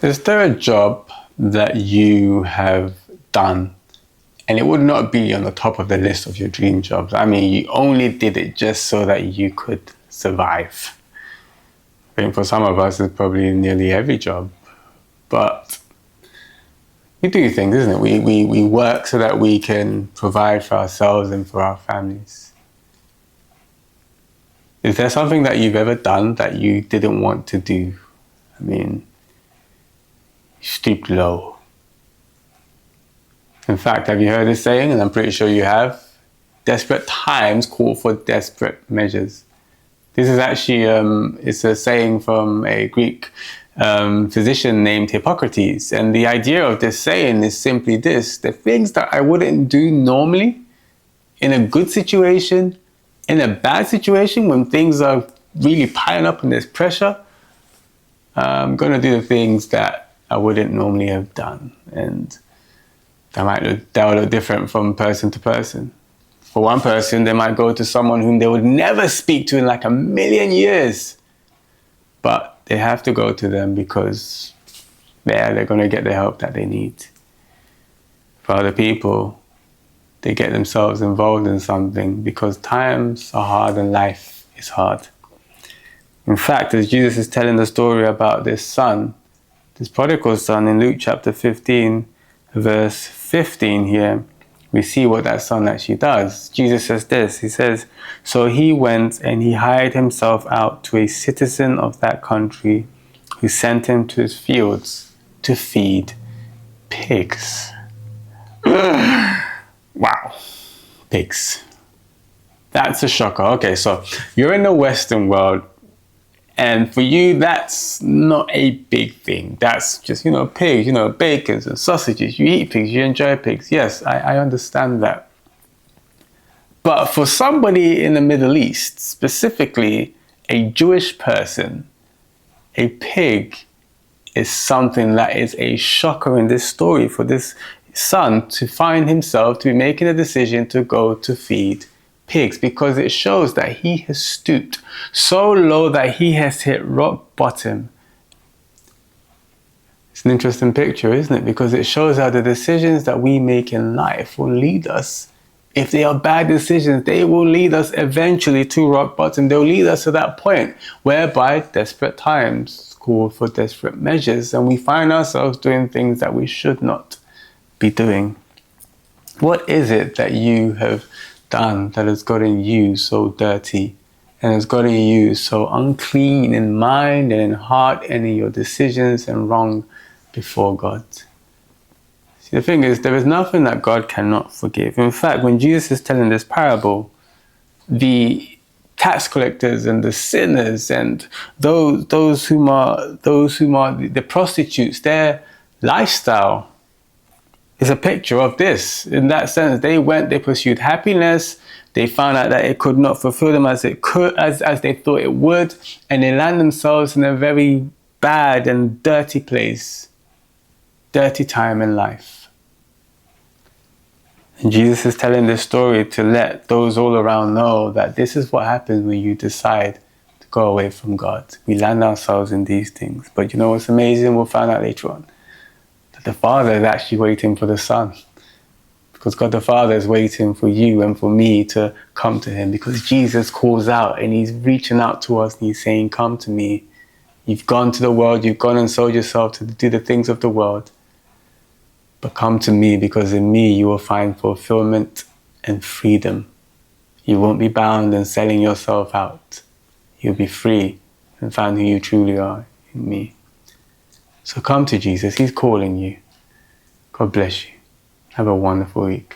Is there a job that you have done and it would not be on the top of the list of your dream jobs? I mean, you only did it just so that you could survive. I think for some of us, it's probably nearly every job. But we do things, isn't it? We work so that we can provide for ourselves and for our families. Is there something that you've ever done that you didn't want to do? I mean, you stooped low. In fact, have you heard this saying? And I'm pretty sure you have. Desperate times call for desperate measures. This is actually, it's a saying from a Greek physician named Hippocrates. And the idea of this saying is simply this: the things that I wouldn't do normally in a good situation, in a bad situation, when things are really piling up and there's pressure, I'm going to do the things that I wouldn't normally have done. And that will look different from person to person. For one person, they might go to someone whom they would never speak to in like a million years. But they have to go to them because they're going to get the help that they need. For other people, they get themselves involved in something because times are hard and life is hard. In fact, as Jesus is telling the story about this son, this prodigal son in Luke chapter 15, verse 15 here, we see what that son actually does. Jesus says this, he says, "So he went and he hired himself out to a citizen of that country who sent him to his fields to feed pigs." Wow, pigs. That's a shocker. Okay, so you're in the Western world, and for you, that's not a big thing. That's just, pigs, bacon and sausages. You eat pigs, you enjoy pigs. Yes, I understand that. But for somebody in the Middle East, specifically a Jewish person, a pig is something that is a shocker in this story for this son to find himself to be making a decision to go to feed pigs, because it shows that he has stooped so low that he has hit rock bottom. It's an interesting picture, isn't it? Because it shows how the decisions that we make in life will lead us. If they are bad decisions, they will lead us eventually to rock bottom. They'll lead us to that point whereby desperate times call for desperate measures, and we find ourselves doing things that we should not be doing. What is it that you have done that has gotten you so dirty and has gotten you so unclean in mind and in heart and in your decisions and wrong before God? See, the thing is, there is nothing that God cannot forgive. In fact, when Jesus is telling this parable, the tax collectors and the sinners and those whom are the prostitutes, their lifestyle is a picture of this. In that sense, they pursued happiness. They found out that it could not fulfill them as they thought it would, and they land themselves in a very bad and dirty place, dirty time in life. And Jesus is telling this story to let those all around know that this is what happens when you decide to go away from God. We land ourselves in these things. But you know what's amazing? We'll find out later on. The Father is actually waiting for the Son, because God the Father is waiting for you and for me to come to him, because Jesus calls out and he's reaching out to us and he's saying, "Come to me. You've gone to the world, you've gone and sold yourself to do the things of the world, but come to me, because in me you will find fulfillment and freedom. You won't be bound and selling yourself out. You'll be free and find who you truly are in me." So come to Jesus. He's calling you. God bless you. Have a wonderful week.